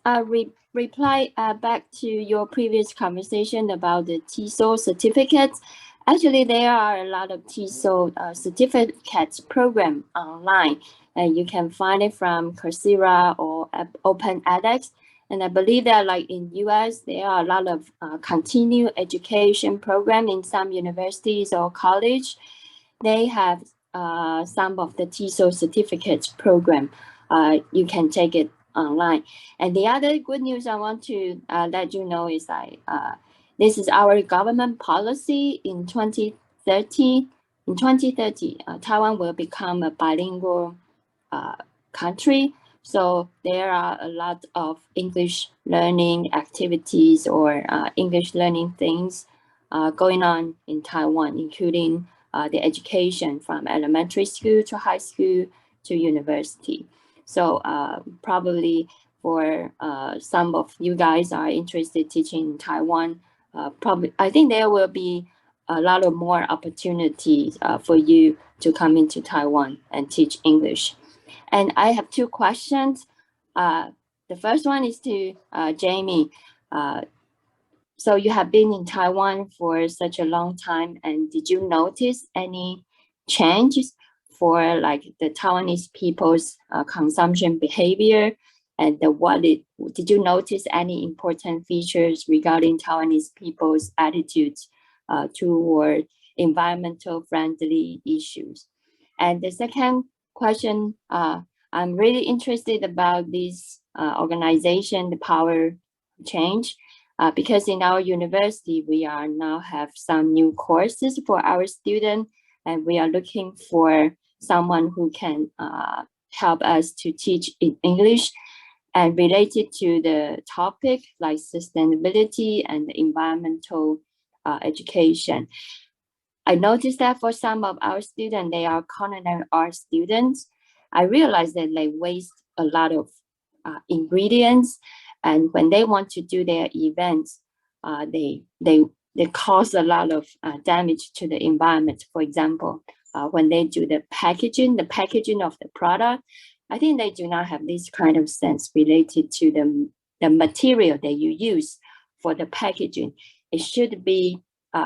reply back to your previous conversation about the TESOL certificates. Actually, there are a lot of TESOL certificates program online, and you can find it from Coursera or Open edX. And I believe that like in US, there are a lot of continuing education program in some universities or college. They have some of the TESOL certificates program. You can take it online. And the other good news I want to let you know is like, this is our government policy in 2030. In 2030, Taiwan will become a bilingual country. So there are a lot of English learning activities or English learning things going on in Taiwan, including the education from elementary school to high school to university. So probably for some of you guys are interested teaching in Taiwan, probably I think there will be a lot of more opportunities for you to come into Taiwan and teach English. And I have two questions. The first one is to Jamie. So you have been in Taiwan for such a long time, and did you notice any changes for like the Taiwanese people's consumption behavior? And did you notice any important features regarding Taiwanese people's attitudes toward environmental friendly issues? And the second question, I'm really interested about this organization, the Power Change, because in our university, we are now have some new courses for our students, and we are looking for someone who can help us to teach in English and related to the topic like sustainability and environmental education. I noticed that for some of our students, they are culinary art students. I realized that they waste a lot of ingredients, and when they want to do their events, they cause a lot of damage to the environment. For example, when they do the packaging of the product, I think they do not have this kind of sense related to the material that you use for the packaging. It should be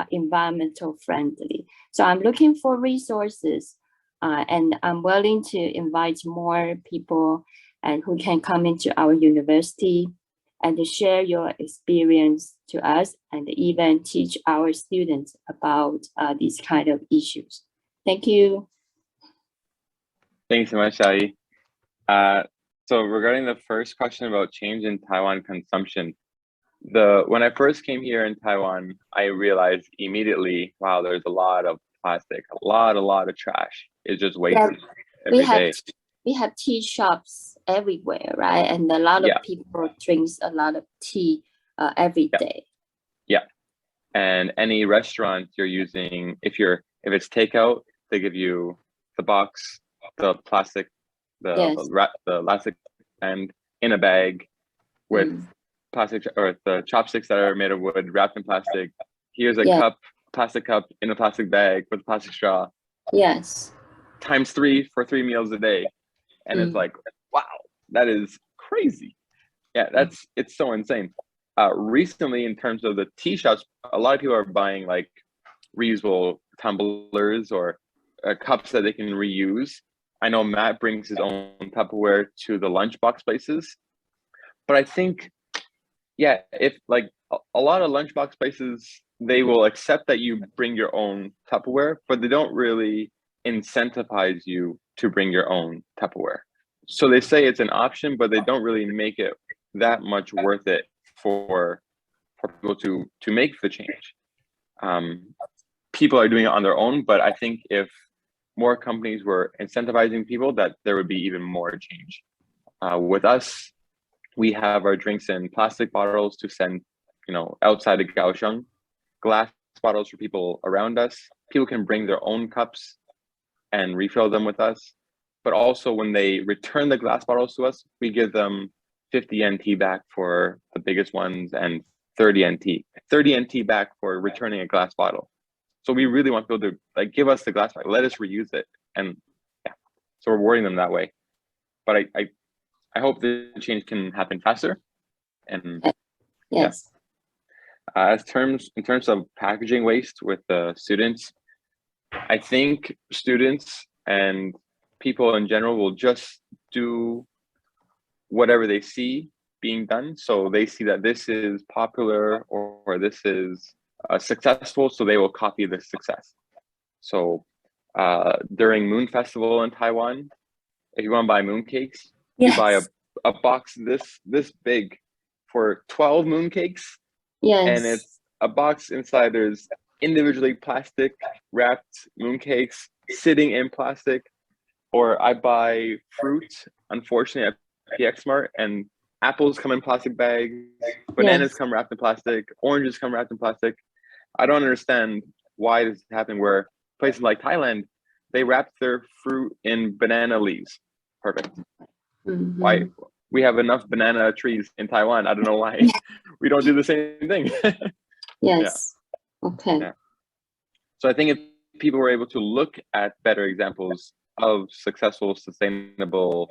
environmental friendly. So I'm looking for resources, and I'm willing to invite more people and who can come into our university and to share your experience to us and even teach our students about these kind of issues. Thank you. Thanks so much, Ali. So regarding the first question about change in Taiwan consumption, when I first came here in Taiwan, I realized immediately, wow, there's a lot of plastic, a lot of trash. It's just wasted every day. We have tea shops everywhere, right? And a lot of people drinks a lot of tea every day. Yeah, and any restaurant you're using, if it's takeout, they give you the box, the plastic, the elastic end in a bag with plastic, or the chopsticks that are made of wood wrapped in plastic. Here's a plastic cup in a plastic bag with a plastic straw. Yes. Times 3 for 3 meals a day. And it's like, wow, that is crazy. Yeah, it's so insane. Recently, in terms of the tea shops, a lot of people are buying like reusable tumblers or cups that they can reuse. I know Matt brings his own Tupperware to the lunchbox places, but I think, if like a lot of lunchbox places, they will accept that you bring your own Tupperware, but they don't really incentivize you to bring your own Tupperware. So they say it's an option, but they don't really make it that much worth it for people to make the change. People are doing it on their own, but I think if more companies were incentivizing people, that there would be even more change. With us, we have our drinks in plastic bottles to send, outside of Kaohsiung, glass bottles for people around us. People can bring their own cups and refill them with us. But also when they return the glass bottles to us, we give them 50 NT back for the biggest ones and 30 NT back for returning a glass bottle. So we really want people to like give us the glass bottle, let us reuse it. And so we're rewarding them that way. But I hope the change can happen faster. And yes. In terms of packaging waste with the students, I think students and people in general will just do whatever they see being done. So they see that this is popular or this is successful, so they will copy the success. So during Moon Festival in Taiwan, if you want to buy moon cakes, you buy a box this big for 12 moon cakes. Yes. And it's a box inside. There's individually plastic wrapped moon cakes sitting in plastic. Or I buy fruit. Unfortunately, I PX Smart, and apples come in plastic bags, bananas come wrapped in plastic, oranges come wrapped in plastic. I don't understand why this is happening where places like Thailand, they wrap their fruit in banana leaves. Perfect. Why? We have enough banana trees in Taiwan. I don't know why we don't do the same thing. Yes. Okay. Yeah. So I think if people were able to look at better examples of successful, sustainable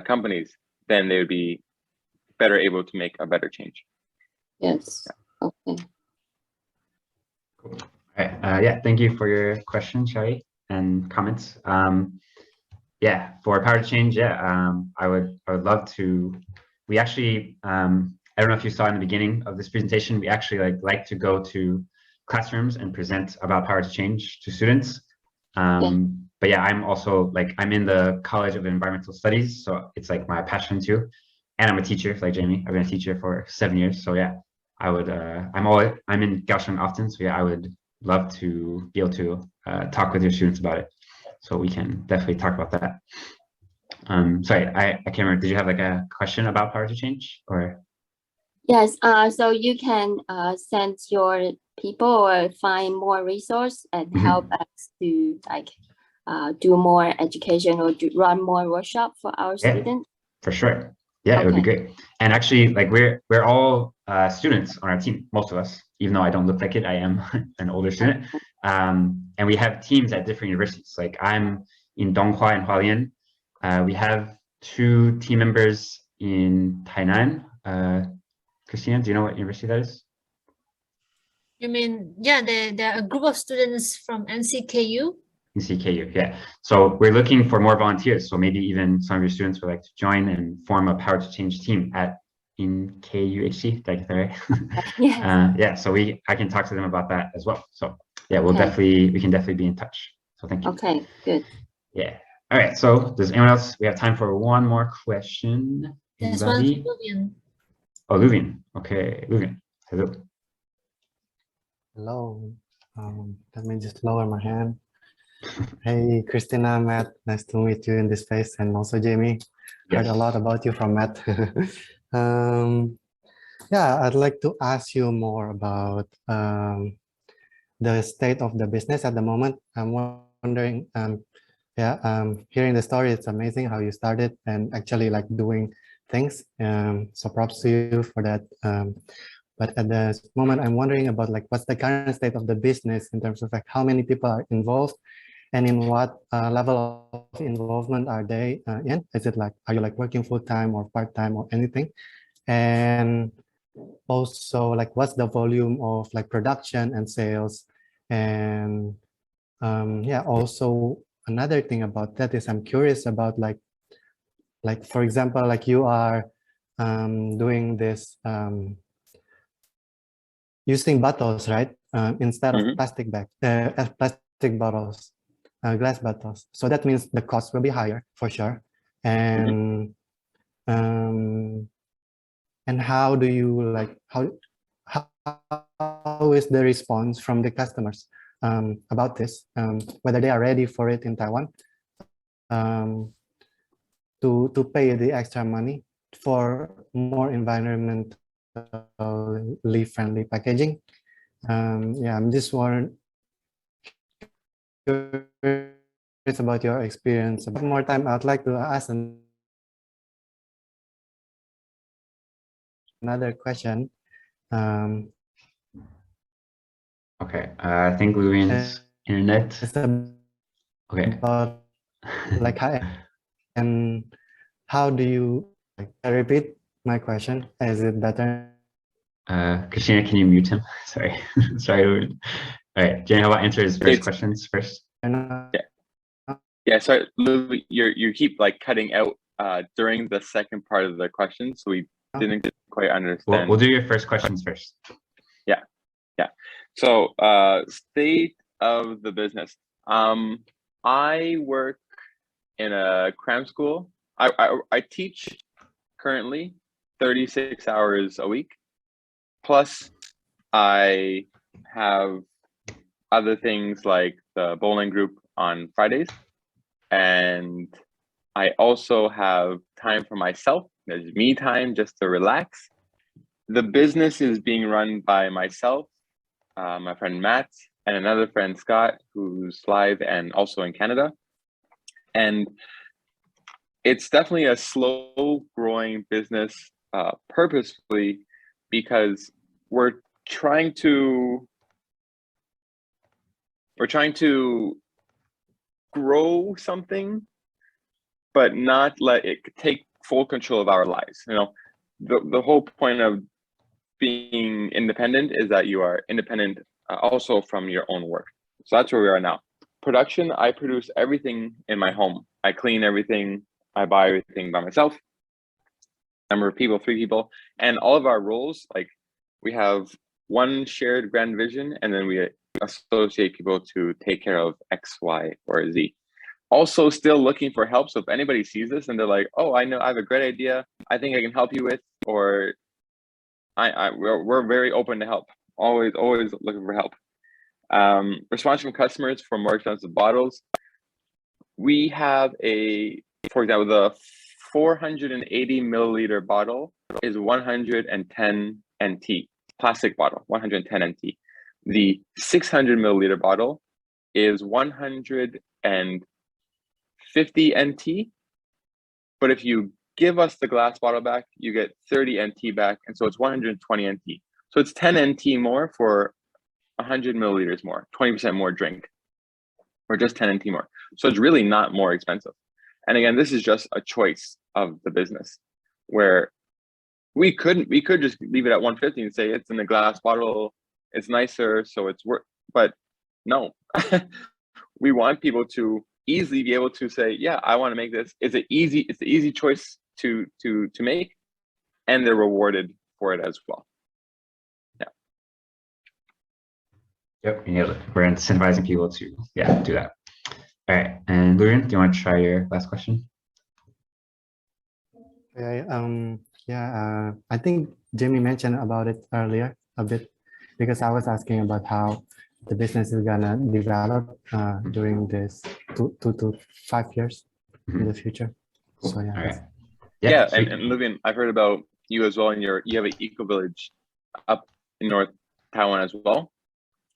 companies, then they would be better able to make a better change. Yes. Okay. Cool. All right. Yeah. Thank you for your question, Shai, and comments. Yeah, for power to change, yeah, I would love to. We actually, I don't know if you saw in the beginning of this presentation, we actually like to go to classrooms and present about power to change to students. But yeah, I'm also I'm in the College of Environmental Studies, so it's like my passion too. And I'm a teacher, like Jamie. I've been a teacher for 7 years, so yeah, I would. I'm in Kaohsiung often, so yeah, I would love to be able to talk with your students about it. So we can definitely talk about that. Sorry, I can't remember. Did you have like a question about power to change or? Yes. So you can send your people or find more resource and help us to do more education or run more workshop for our students. For sure. Yeah, it would be great. And actually, we're all students on our team, most of us, even though I don't look like it. I am an older student. And we have teams at different universities. Like I'm in Donghua and Hualien. We have 2 team members in Tainan. Christina, do you know what university that is? You mean, yeah, there are a group of students from NCKU. NCKU, yeah. So we're looking for more volunteers. So maybe even some of your students would like to join and form a Power to Change team in KUHC. Did I get that right? Yes. Yeah. So I can talk to them about that as well. So yeah, we can definitely be in touch. So thank you. Okay, good. Yeah. All right. So does anyone else? We have time for one more question. There's one from Luvian. Oh, Luvian. Okay, Luvian. Hello. Hello. Let me just lower my hand. Hey, Christina, Matt, nice to meet you in this space, and also Jamie. Heard a lot about you from Matt. Yeah, I'd like to ask you more about the state of the business at the moment. I'm wondering, hearing the story, it's amazing how you started and actually doing things. So props to you for that. But at the moment, I'm wondering about what's the current state of the business in terms of how many people are involved, and in what level of involvement are they in? Is it are you working full time or part time or anything? And also what's the volume of production and sales? And yeah, also another thing about that is I'm curious about for example, you are doing this using bottles, right? Instead of plastic plastic bottles, glass bottles. So that means the cost will be higher for sure. And and how do you how is the response from the customers about this? Whether they are ready for it in Taiwan to pay the extra money for more environmentally friendly packaging. Yeah, I'm just curious about your experience. One more time, I'd like to ask another question. Okay, I think Luvian's internet. Okay. About and how do you repeat my question? Is it better? Christina, can you mute him? Sorry. Sorry. All right, Jenny, how about answer his first questions first? Yeah, sorry, Lou, you keep cutting out during the second part of the question, so we didn't quite understand. We'll do your first questions first. Yeah. So state of the business. I work in a cram school. I teach currently 36 hours a week. Plus, I have other things like the bowling group on Fridays. And I also have time for myself. There's me time just to relax. The business is being run by myself, my friend Matt, and another friend Scott, who's live and also in Canada. And it's definitely a slow growing business, purposefully, because we're trying to grow something, but not let it take full control of our lives. You know, the whole point of being independent is that you are independent also from your own work. So that's where we are now. Production, I produce everything in my home. I clean everything. I buy everything by myself. Number of people, 3 people. And all of our roles, like we have one shared grand vision, and then we associate people to take care of X, Y, or Z. Also still looking for help. So if anybody sees this and they're like, oh, I know I have a great idea, I think I can help you with, or we're very open to help. Always looking for help. Response from customers for more expensive bottles. We have for example, the 480 milliliter bottle is 110 NT, plastic bottle, 110 NT. The 600 milliliter bottle is 150 NT. But if you give us the glass bottle back, you get 30 NT back. And so it's 120 NT. So it's 10 NT more for 100 milliliters more, 20% more drink, or just 10 NT more. So it's really not more expensive. And again, this is just a choice of the business, where we could just leave it at 150 and say it's in a glass bottle, it's nicer, so it's worth. But no, we want people to easily be able to say, yeah, I want to make this. It's an easy choice to make, and they're rewarded for it as well. Yeah. Yep, you nailed it. We're incentivizing people to do that. All right, and Lurin, do you want to try your last question? I think Jamie mentioned about it earlier a bit, because I was asking about how the business is gonna develop during this 2 to 5 years in the future. Cool. So yeah. All right. Yeah, and Luvian, I've heard about you as well, and you have an eco village up in North Taiwan as well.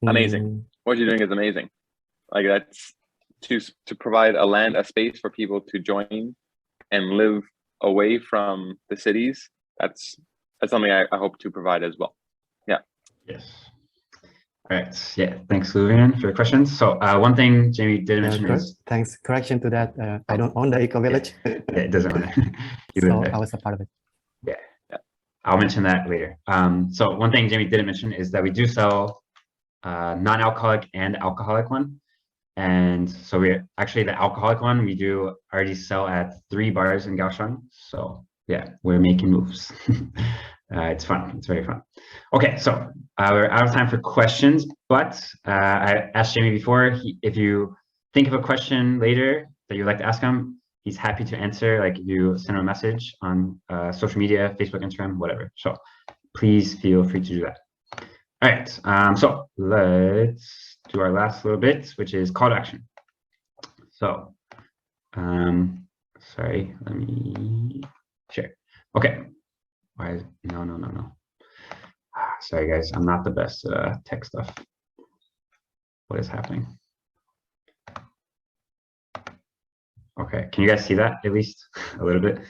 Amazing. What you're doing is amazing. Like, that's to provide a space for people to join and live away from the cities. That's something I hope to provide as well. Yeah. Yes. All right. Yeah. Thanks, Luvian, for the questions. So one thing Jamie did mention is, thanks. Correction to that. I don't own the eco village. It doesn't matter. So I was a part of it. Yeah. I'll mention that later. So one thing Jamie didn't mention is that we do sell non-alcoholic and alcoholic one. And so we actually, the alcoholic one, we do already sell at 3 bars in Kaohsiung. So yeah, we're making moves. It's fun. It's very fun. Okay, so we're out of time for questions, but I asked Jamie before, if you think of a question later that you'd like to ask him, he's happy to answer. Like, if you send him a message on social media, Facebook, Instagram, whatever. So please feel free to do that. All right, so let's do our last little bit, which is call to action. So, sorry, let me share. Okay, why is, no. Sorry guys, I'm not the best at tech stuff. What is happening? Okay, can you guys see that at least a little bit?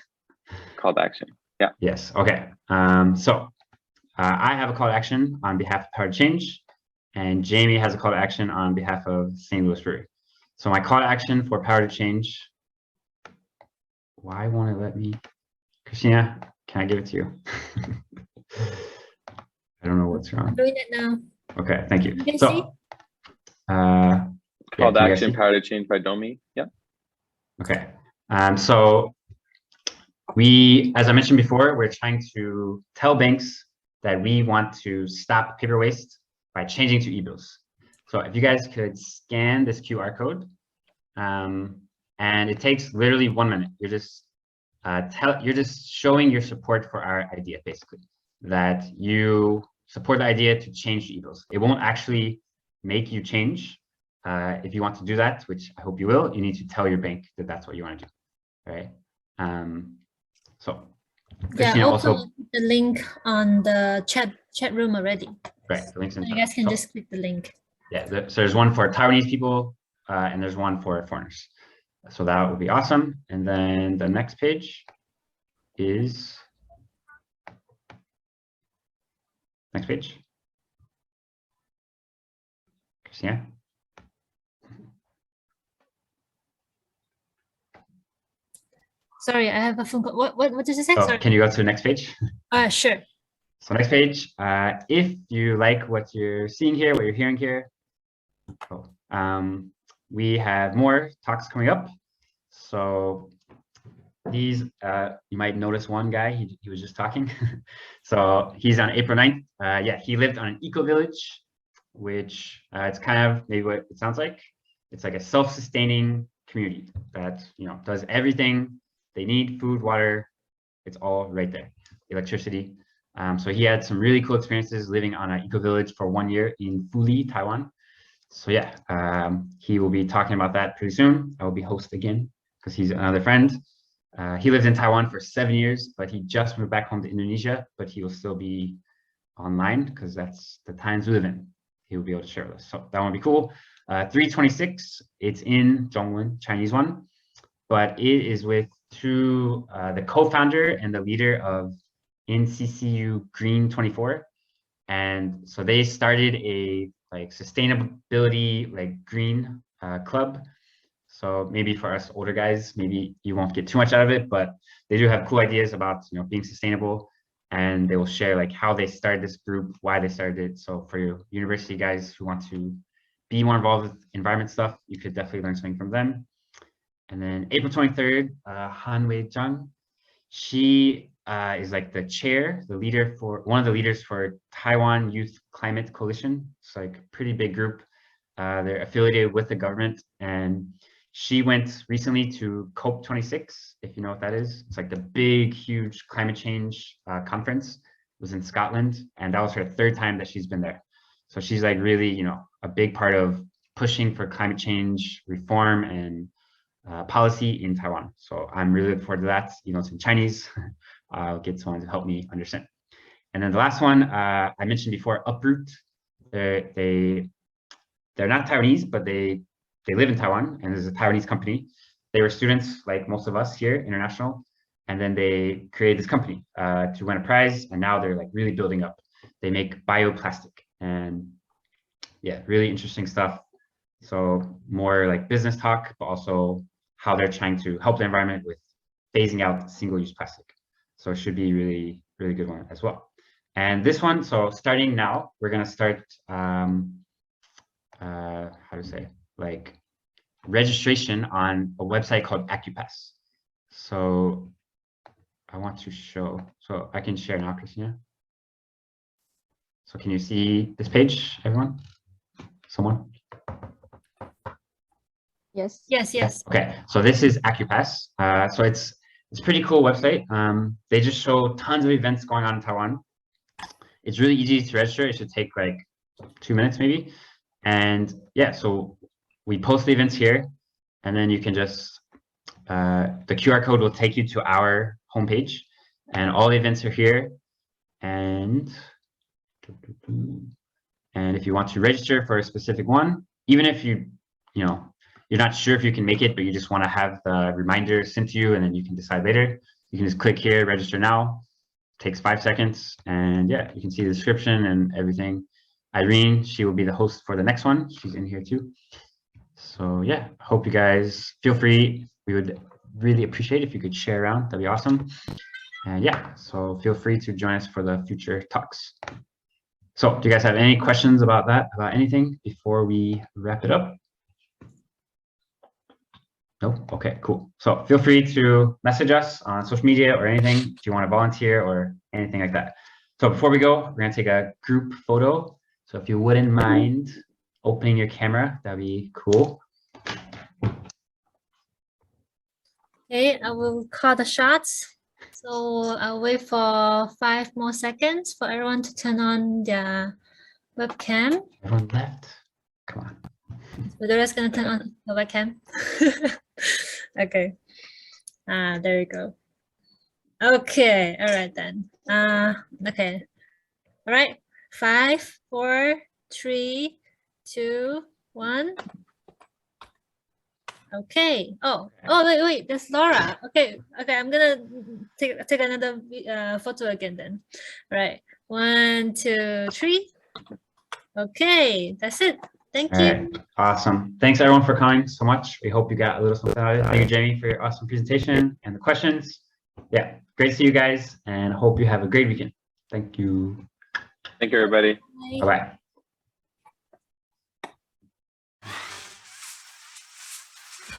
Call to action, yeah. Yes, okay, so I have a call to action on behalf of Power to Change, and Jamie has a call to action on behalf of St. Louis Brewery. So my call to action for Power to Change, why won't it let me? Christina, can I give it to you? I don't know what's wrong. I'm doing it now. Okay, thank you. You can So, call to action, Power to Change by DOMI, yeah. Okay, so we, as I mentioned before, we're trying to tell banks that we want to stop paper waste by changing to e-bills. So if you guys could scan this QR code, and it takes literally 1 minute. You're just you're just showing your support for our idea, basically, that you support the idea to change to e-bills. It won't actually make you change. If you want to do that, which I hope you will, you need to tell your bank that that's what you want to do, right? So Yeah, Christina also also, put the link on the chat room already. right, the links in You guys can so, just click the link. yeah, so there's one for Taiwanese people and there's one for foreigners. So that would be awesome. And then the next page is, next page. Christina. Sorry, I have a phone call. What did you say? Oh, Sorry. can you go to the next page? Sure. So next page, if you like what you're seeing here, what you're hearing here, we have more talks coming up. So these, you might notice one guy, he was just talking. So he's on April 9th. Yeah, he lived on an eco village, which it's kind of maybe what it sounds like. It's like a self-sustaining community that, you know, does everything they need, food, water, it's all right there, electricity. So he had some really cool experiences living on an eco village for 1 year in Fuli, Taiwan. So yeah, he will be talking about that pretty soon. I will be host again because he's another friend. He lived in Taiwan for 7 years, but he just moved back home to Indonesia, but he will still be online because that's the times we live in. He will be able to share with us. So that would be cool. 326, it's in Zhongwen, Chinese one, but it is with the co-founder and the leader of NCCU Green 24. And so they started a like sustainability, like green club. So maybe for us older guys, maybe you won't get too much out of it, but they do have cool ideas about, you know, being sustainable, and they will share like how they started this group, why they started it. So for your university guys who want to be more involved with environment stuff, you could definitely learn something from them. And then April 23rd, Han Wei Zhang, she is like the chair, one of the leaders for Taiwan Youth Climate Coalition. It's like a pretty big group. They're affiliated with the government, and she went recently to COP26, if you know what that is. It's like the big, huge climate change conference. It was in Scotland, and that was her 3rd time that she's been there. So she's like really, you know, a big part of pushing for climate change reform and policy in Taiwan. So I'm really looking forward to that. You know, it's in Chinese. I'll get someone to help me understand. And then the last one I mentioned before, Uproot. They're not Taiwanese, but they live in Taiwan, and there's a Taiwanese company. They were students like most of us here, international, and then they created this company to win a prize, and now they're like really building up. They make bioplastic, and yeah, really interesting stuff. So more like business talk, but also how they're trying to help the environment with phasing out single-use plastic. So it should be really, really good one as well. And this one, so starting now, we're gonna start, how to say, like registration on a website called AccuPass. So I want to show, so I can share now, Christina. So can you see this page, everyone? Someone? Yes. Yes, yes. Okay, so this is AccuPass. So it's a pretty cool website. They just show tons of events going on in Taiwan. It's really easy to register. It should take like 2 minutes maybe. And yeah, so we post the events here, and then you can just, the QR code will take you to our homepage, and all the events are here. And if you want to register for a specific one, even if you're not sure if you can make it, but you just want to have the reminder sent to you, and then you can decide later, you can just click here, register now. It takes 5 seconds, and yeah, you can see the description and everything. Irene, she will be the host for the next one. She's in here too. So yeah, hope you guys feel free. We would really appreciate if you could share around. That'd be awesome. And yeah, so feel free to join us for the future talks. So do you guys have any questions about that, about anything before we wrap it up? No? Okay, cool. So feel free to message us on social media or anything if you want to volunteer or anything like that. So before we go, we're going to take a group photo. So if you wouldn't mind opening your camera, that'd be cool. Okay, I will call the shots. So I'll wait for 5 more seconds for everyone to turn on their webcam. Everyone left. Come on. So the rest gonna turn on the webcam. Okay. There you go. Okay, all right then. Okay. All right. 5, 4, 3, 2, 1. Okay. Oh, wait. That's Laura. Okay. I'm gonna take another photo again then. All right. 1, 2, 3. Okay, that's it. Thank All you. right, awesome. Thanks everyone for coming so much. We hope you got a little something out of it. Thank you, Jamie, for your awesome presentation and the questions. Yeah, great to see you guys, and hope you have a great weekend. Thank you. Thank you, everybody. Bye-bye.